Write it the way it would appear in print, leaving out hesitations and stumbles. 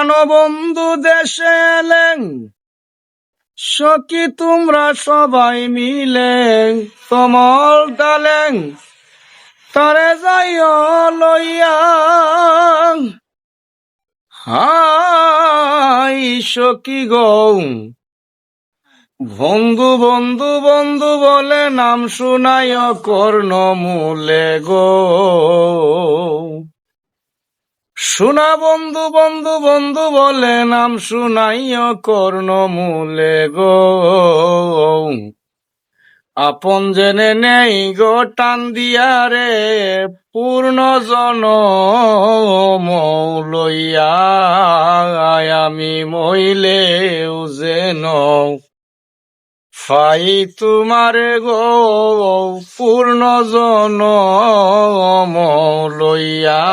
প্রাণবন্ধু দেশে এলেন, সখী তোমরা সবাই মিলে কমল ডালেন তারে যাইও লইয়া। হাই সখী গো, বন্ধু বন্ধু বন্ধু বলে নাম শুনাইও কর্ণমূলে গো। শোনা বন্ধু বন্ধু বন্ধু বলে নাম শুনাইও কর্ণমূলে গো। আপন জেনে নেই গো টান দিয়া রে, পূর্ণ জনম লইয়া আমি মইলেও যেন ফাই তোমারে গো, পূর্ণ জনম লইয়া।